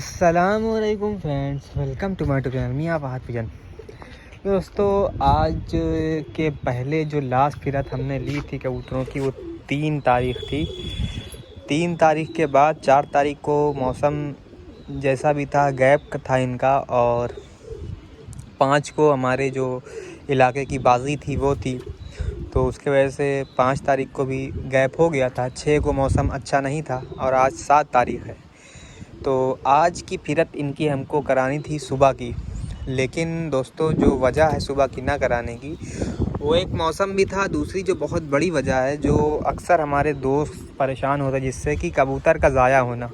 अस्सलामुअलैकुम friends, welcome to my channel Mian Fahad pigeon. दोस्तों, आज के पहले जो लास्ट फिरत हमने ली थी कबूतरों की वो 3 तारीख थी। 3 तारीख के बाद 4 तारीख को मौसम जैसा भी था गैप था इनका, और 5 को हमारे जो इलाके की बाजी थी वो थी, तो उसके वजह से 5 तारीख को भी गैप हो गया था। 6 को मौसम अच्छा नहीं था और आज 7 तारीख है। तो आज की फिरत इनकी हमको करानी थी सुबह की, लेकिन दोस्तों जो वजह है सुबह की ना कराने की, वो एक मौसम भी था। दूसरी जो बहुत बड़ी वजह है, जो अक्सर हमारे दोस्त परेशान होते हैं जिससे कि कबूतर का ज़ाया होना।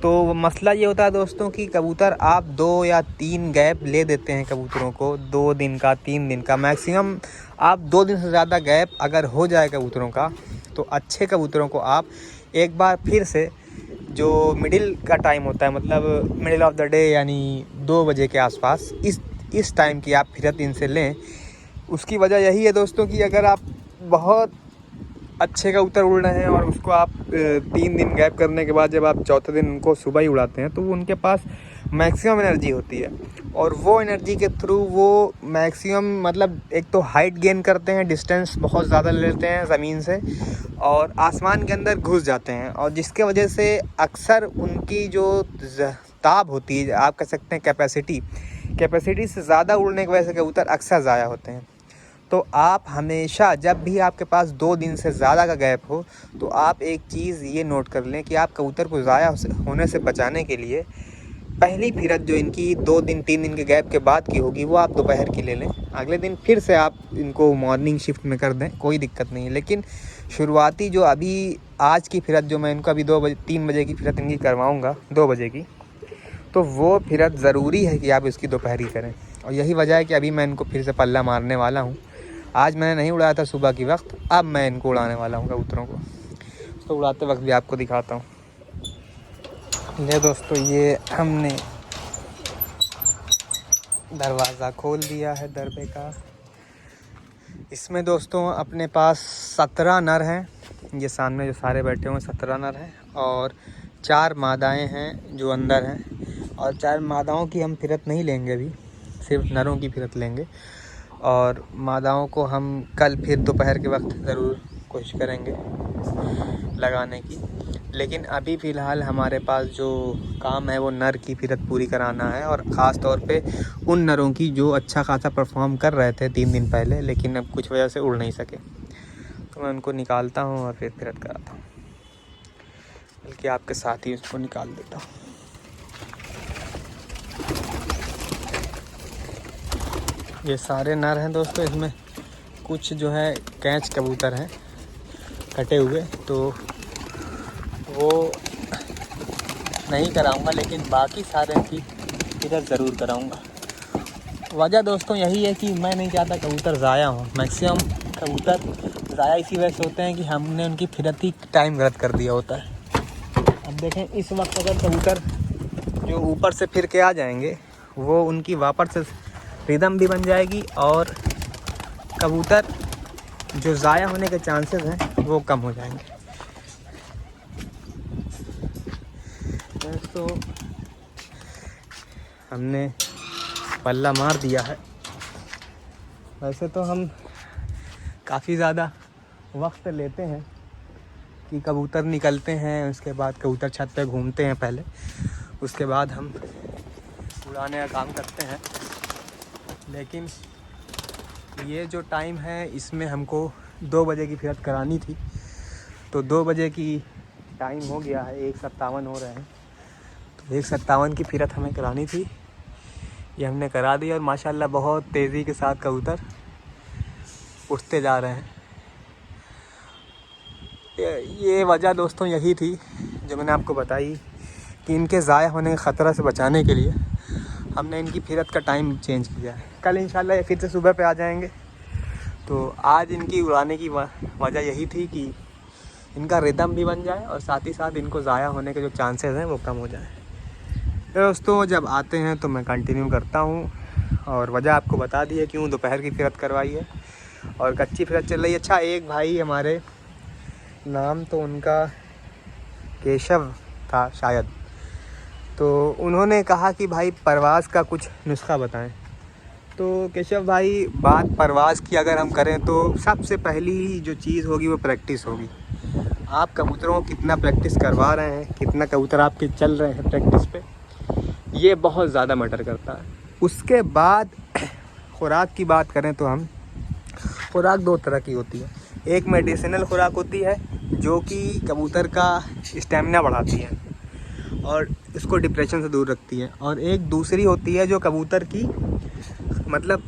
तो मसला ये होता है दोस्तों कि कबूतर आप 2 या 3 गैप ले देते हैं कबूतरों को, 2 दिन का 3 दिन का मैक्सिमम। आप 2 दिन से ज़्यादा गैप अगर हो जाए कबूतरों का, तो अच्छे कबूतरों को आप एक बार फिर से जो मिडिल का टाइम होता है, मतलब मिडिल ऑफ द डे यानी 2 बजे के आसपास, इस टाइम की आप फिरत इनसे लें। उसकी वजह यही है दोस्तों कि अगर आप बहुत अच्छे कबूतर उड़ रहे हैं और उसको आप 3 दिन गैप करने के बाद जब आप चौथे दिन उनको सुबह ही उड़ाते हैं, तो वो उनके पास मैक्सिमम एनर्जी होती है, और वो एनर्जी के थ्रू वो मैक्सिमम मतलब एक तो हाइट गेन करते हैं, डिस्टेंस बहुत ज़्यादा ले लेते हैं ज़मीन से और आसमान के अंदर घुस जाते हैं, और जिसके वजह से अक्सर उनकी जो ताब होती है, आप कह सकते हैं कैपेसिटी से ज़्यादा उड़ने की वजह से कबूतर अक्सर ज़ाया होते हैं। तो आप हमेशा जब भी आपके पास 2 दिन से ज़्यादा का गैप हो, तो आप एक चीज़ ये नोट कर लें कि आप कबूतर को ज़ाया होने से बचाने के लिए पहली फिरत जो इनकी 2 दिन 3 दिन के गैप के बाद की होगी, वो आप दोपहर की ले लें। अगले दिन फिर से आप इनको मॉर्निंग शिफ्ट में कर दें, कोई दिक्कत नहीं है। लेकिन शुरुआती जो अभी आज की फिरत जो मैं इनको अभी 3 बजे की फिरत इनकी करवाऊँगा 2 बजे की, तो वो फिरत ज़रूरी है कि आप इसकी दोपहरी करें। और यही वजह है कि अभी मैं इनको फिर से पल्ला मारने वाला हूँ। आज मैंने नहीं उड़ाया था सुबह की वक्त, अब मैं इनको उड़ाने वाला हूँ कबूतरों को। तो उड़ाते वक्त भी आपको दिखाता हूँ। ये दोस्तों, ये हमने दरवाज़ा खोल दिया है दरबे का। इसमें दोस्तों अपने पास 17 नर हैं। ये सामने जो सारे बैठे हुए 17 नर हैं, और 4 मादाएँ हैं जो अंदर हैं। और 4 मादाओं की हम फिरत नहीं लेंगे अभी, सिर्फ नरों की फिरत लेंगे। और मादाओं को हम कल फिर दोपहर के वक्त ज़रूर कोशिश करेंगे लगाने की। लेकिन अभी फ़िलहाल हमारे पास जो काम है वो नर की फिरत पूरी कराना है, और ख़ास तौर पे उन नरों की जो अच्छा खासा परफॉर्म कर रहे थे 3 दिन पहले, लेकिन अब कुछ वजह से उड़ नहीं सके। तो मैं उनको निकालता हूँ और फिर फिरत कराता हूँ, बल्कि आपके साथ ही उसको निकाल देता हूँ। ये सारे नर हैं दोस्तों, इसमें कुछ जो है कैच कबूतर हैं कटे हुए, तो वो नहीं कराऊंगा, लेकिन बाकी सारे की फिरत ज़रूर कराऊंगा। वजह दोस्तों यही है कि मैं नहीं चाहता कबूतर ज़ाया हो। मैक्सिमम कबूतर ज़ाया इसी वजह से होते हैं कि हमने उनकी फिरत ही टाइम गलत कर दिया होता है। अब देखें, इस वक्त अगर कबूतर जो ऊपर से फिर के आ जाएंगे, वो उनकी वापस से रिदम भी बन जाएगी, और कबूतर जो ज़ाया होने के चांसेस हैं वो कम हो जाएंगे। तो हमने पल्ला मार दिया है। वैसे तो हम काफ़ी ज़्यादा वक्त लेते हैं कि कबूतर निकलते हैं, उसके बाद कबूतर छत पे घूमते हैं पहले, उसके बाद हम उड़ाने का काम करते हैं। लेकिन ये जो टाइम है, इसमें हमको 2 बजे की फिरत करानी थी, तो 2 बजे की टाइम हो गया है, 1:57 हो रहे हैं। तो 1:57 की फिरत हमें करानी थी, ये हमने करा दी, और माशाल्लाह बहुत तेज़ी के साथ कबूतर उठते जा रहे हैं। ये वजह दोस्तों यही थी जो मैंने आपको बताई कि इनके ज़ाया होने के ख़तरा से बचाने के लिए हमने इनकी फिरत का टाइम चेंज किया है। कल इंशाल्लाह ये फिर से सुबह पे आ जाएंगे। तो आज इनकी उड़ाने की वजह यही थी कि इनका रिदम भी बन जाए, और साथ ही साथ इनको ज़ाया होने के जो चांसेस हैं वो कम हो जाए। दोस्तों, जब आते हैं तो मैं कंटिन्यू करता हूँ, और वजह आपको बता दी है क्यों दोपहर की फिरत करवाई है और कच्ची फिरत चल रही है। अच्छा, एक भाई हमारे, नाम तो उनका केशव था शायद, तो उन्होंने कहा कि भाई परवाज़ का कुछ नुस्खा बताएं। तो केशव भाई, बात परवाज़ की अगर हम करें तो सबसे पहली जो चीज़ होगी वो प्रैक्टिस होगी। आप कबूतरों को कितना प्रैक्टिस करवा रहे हैं, कितना कबूतर आपके चल रहे हैं प्रैक्टिस पे, ये बहुत ज़्यादा मैटर करता है। उसके बाद खुराक की बात करें तो हम खुराक 2 तरह की होती है। एक मेडिसिनल खुराक होती है जो कि कबूतर का स्टेमिना बढ़ाती है और उसको डिप्रेशन से दूर रखती है, और एक दूसरी होती है जो कबूतर की मतलब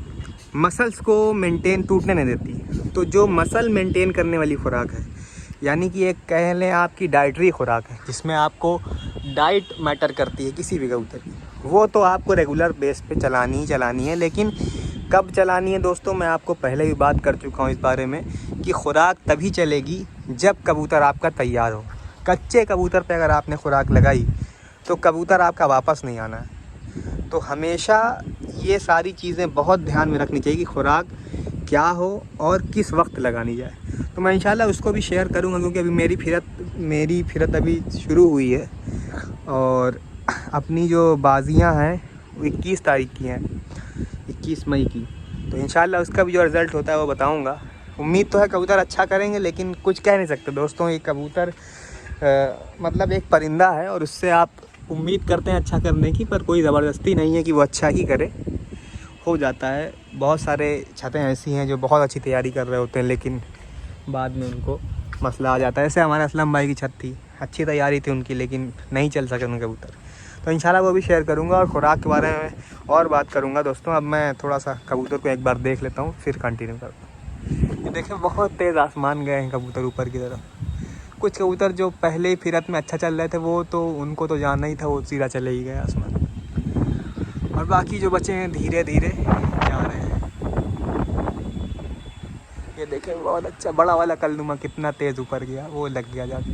मसल्स को मेंटेन टूटने नहीं देती। तो जो मसल मेंटेन करने वाली खुराक है, यानी कि एक कह लें आपकी डाइटरी खुराक है, जिसमें आपको डाइट मैटर करती है किसी भी कबूतर की, वो तो आपको रेगुलर बेस पे चलानी ही चलानी है। लेकिन कब चलानी है दोस्तों, मैं आपको पहले भी बात कर चुका हूँ इस बारे में कि खुराक तभी चलेगी जब कबूतर आपका तैयार हो। कच्चे कबूतर पे अगर आपने खुराक लगाई तो कबूतर आपका वापस नहीं आना है। तो हमेशा ये सारी चीज़ें बहुत ध्यान में रखनी चाहिए कि खुराक क्या हो और किस वक्त लगानी जाए। तो मैं इंशाल्लाह उसको भी शेयर करूँगा, क्योंकि अभी मेरी फिरत अभी शुरू हुई है और अपनी जो बाजियाँ हैं वो 21 तारीख की हैं, 21 मई की। तो इंशाल्लाह उसका भी जो रिज़ल्ट होता है वो बताऊँगा। उम्मीद तो है कबूतर अच्छा करेंगे, लेकिन कुछ कह नहीं सकते दोस्तों। ये कबूतर मतलब एक परिंदा है और उससे आप उम्मीद करते हैं अच्छा करने की, पर कोई ज़बरदस्ती नहीं है कि वो अच्छा ही करे। हो जाता है, बहुत सारे छतें ऐसी हैं जो बहुत अच्छी तैयारी कर रहे होते हैं लेकिन बाद में उनको मसला आ जाता है। ऐसे हमारे असलम भाई की छत थी, अच्छी तैयारी थी उनकी, लेकिन नहीं चल सके उनके कबूतर। तो इंशाल्लाह वो भी शेयर करूँगा और खुराक के बारे में और बात करूँगा दोस्तों। अब मैं थोड़ा सा कबूतर को एक बार देख लेता हूँ, फिर कंटिन्यू करता हूँ। ये देखें, बहुत तेज़ आसमान गए हैं कबूतर ऊपर की तरफ। कुछ कबूतर जो पहले ही फिरत में अच्छा चल रहे थे वो तो उनको तो जाना ही था, वो सीधा चले ही गए आसमान। और बाकी जो बचे हैं धीरे धीरे जा रहे हैं। ये देखें, बहुत अच्छा बड़ा वाला कलनुमा कितना तेज़ ऊपर गया, वो लग गया जाके।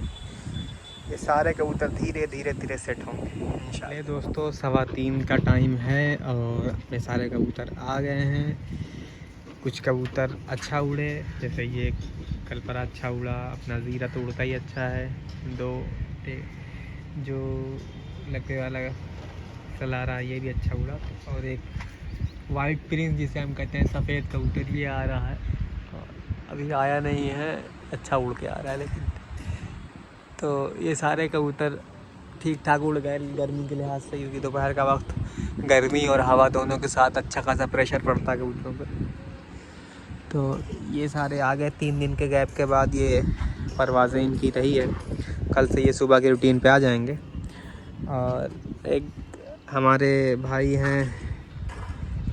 ये सारे कबूतर धीरे धीरे सेट होंगे इंशाल्लाह। दोस्तों 2:15 का टाइम है और अपने सारे कबूतर आ गए हैं। कुछ कबूतर अच्छा उड़े, जैसे ये कलपरा अच्छा उड़ा, अपना ज़ीरा तो उड़ता ही अच्छा है। 2 जो लकड़े वाला सलारा ये भी अच्छा उड़ा, और एक वाइट प्रिंस जिसे हम कहते हैं सफ़ेद कबूतर, ये आ रहा है। अभी आया नहीं है, अच्छा उड़ के आ रहा है लेकिन। तो ये सारे कबूतर ठीक ठाक उड़ गए गर्मी के लिहाज से, क्योंकि दोपहर का वक्त गर्मी और हवा दोनों के साथ अच्छा खासा प्रेशर पड़ता है कबूतरों पर। तो ये सारे आ गए 3 दिन के गैप के बाद। ये परवाज़ें इनकी रही है, कल से ये सुबह के रूटीन पे आ जाएंगे। और एक हमारे भाई हैं,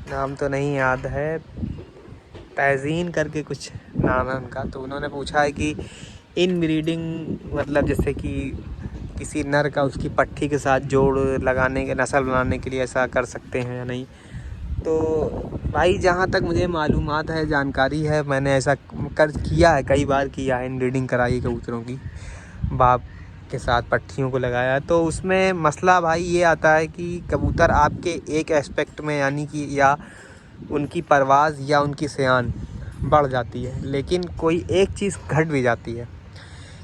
नाम तो नहीं याद है, तहज़ीन करके कुछ नाम है उनका। तो उन्होंने पूछा है कि इन ब्रीडिंग मतलब जैसे कि किसी नर का उसकी पट्टी के साथ जोड़ लगाने के, नस्ल बनाने के लिए ऐसा कर सकते हैं या नहीं। तो भाई जहाँ तक मुझे मालूमात है, जानकारी है, मैंने ऐसा किया है, कई बार किया है। इन ब्रीडिंग कराई कबूतरों की, बाप के साथ पट्टियों को लगाया। तो उसमें मसला भाई ये आता है कि कबूतर आपके एक एस्पेक्ट में, यानी कि या उनकी परवाज़ या उनकी सयान बढ़ जाती है, लेकिन कोई एक चीज़ घट भी जाती है।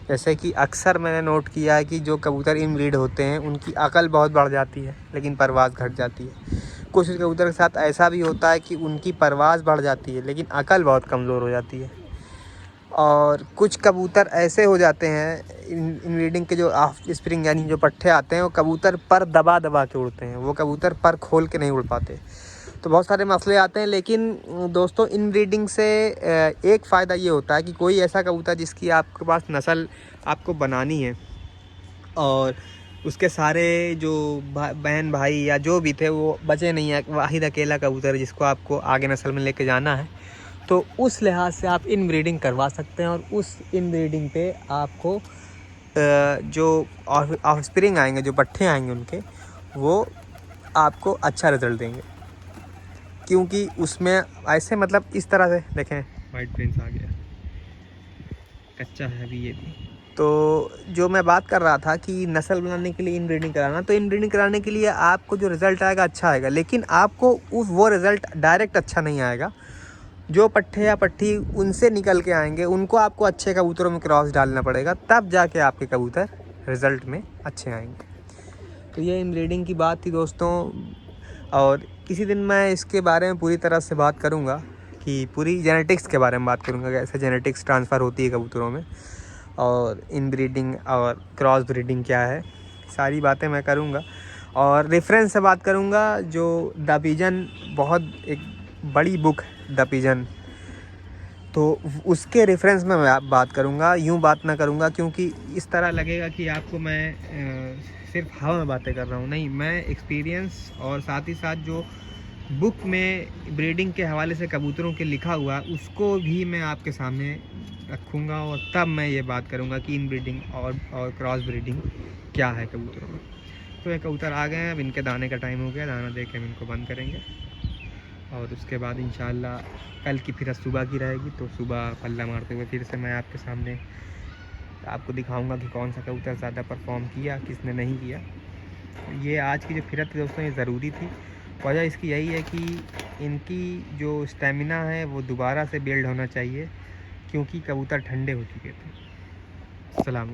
जैसे कि अक्सर मैंने नोट किया है कि जो कबूतर इनब्रीड होते हैं उनकी अकल बहुत बढ़ जाती है लेकिन परवाज़ घट जाती है। कुछ कबूतर के साथ ऐसा भी होता है कि उनकी परवाज़ बढ़ जाती है लेकिन अकल बहुत कमज़ोर हो जाती है। और कुछ कबूतर ऐसे हो जाते हैं इनब्रीडिंग के, जो ऑफ स्प्रिंग यानी जो पट्टे आते हैं, वो कबूतर पर दबा दबा के उड़ते हैं, वो कबूतर पर खोल के नहीं उड़ पाते। तो बहुत सारे मसले आते हैं। लेकिन दोस्तों इनब्रीडिंग से एक फ़ायदा ये होता है कि कोई ऐसा कबूतर जिसकी आपके पास नस्ल आपको बनानी है और उसके सारे जो बहन भाई या जो भी थे वो बचे नहीं है, वाहिद अकेला कबूतर जिसको आपको आगे नस्ल में लेके जाना है, तो उस लिहाज से आप इनब्रीडिंग करवा सकते हैं। और उस इनब्रीडिंग पे आपको जो ऑफस्प्रिंग आएंगे, जो पट्टे आएंगे उनके, वो आपको अच्छा रिज़ल्ट देंगे। क्योंकि उसमें ऐसे मतलब इस तरह से देखें, वाइट प्रिंस आ गया, कच्चा है अभी ये भी। तो जो मैं बात कर रहा था कि नस्ल बनाने के लिए इनब्रीडिंग कराना, तो इनब्रीडिंग कराने के लिए आपको जो रिज़ल्ट आएगा अच्छा आएगा, लेकिन आपको वो रिज़ल्ट डायरेक्ट अच्छा नहीं आएगा। जो पट्टे या पट्टी उनसे निकल के आएंगे उनको आपको अच्छे कबूतरों में क्रॉस डालना पड़ेगा, तब जाके आपके कबूतर रिज़ल्ट में अच्छे आएंगे। तो ये इनब्रीडिंग की बात थी दोस्तों। और किसी दिन मैं इसके बारे में पूरी तरह से बात करूँगा कि पूरी जेनेटिक्स के बारे में बात करूँगा, कैसे जेनेटिक्स ट्रांसफ़र होती है कबूतरों में, और इनब्रीडिंग और क्रॉस ब्रीडिंग क्या है, सारी बातें मैं करूँगा। और रेफरेंस से बात करूँगा जो द पिजन, बहुत एक बड़ी बुक द पिजन, तो उसके रेफरेंस में मैं बात करूँगा। यूँ बात ना करूँगा क्योंकि इस तरह लगेगा कि आपको मैं सिर्फ हवा में बातें कर रहा हूँ। नहीं, मैं एक्सपीरियंस और साथ ही साथ जो बुक में ब्रीडिंग के हवाले से कबूतरों के लिखा हुआ उसको भी मैं आपके सामने रखूँगा, और तब मैं ये बात करूँगा कि इन ब्रीडिंग और क्रॉस ब्रीडिंग क्या है कबूतरों में। तो ये कबूतर आ गए हैं, अब इनके दाने का टाइम हो गया, दाना दे के हम इनको बंद करेंगे। और उसके बाद इंशाल्लाह कल की फिर सुबह की रहेगी, तो सुबह पल्ला मारते हुए फिर से मैं आपके सामने आपको दिखाऊंगा कि कौन सा कबूतर ज़्यादा परफॉर्म किया, किसने नहीं किया। ये आज की जो फिरत थी दोस्तों, ये ज़रूरी थी। वजह इसकी यही है कि इनकी जो स्टेमिना है वो दोबारा से बिल्ड होना चाहिए, क्योंकि कबूतर ठंडे हो चुके थे। सलाम।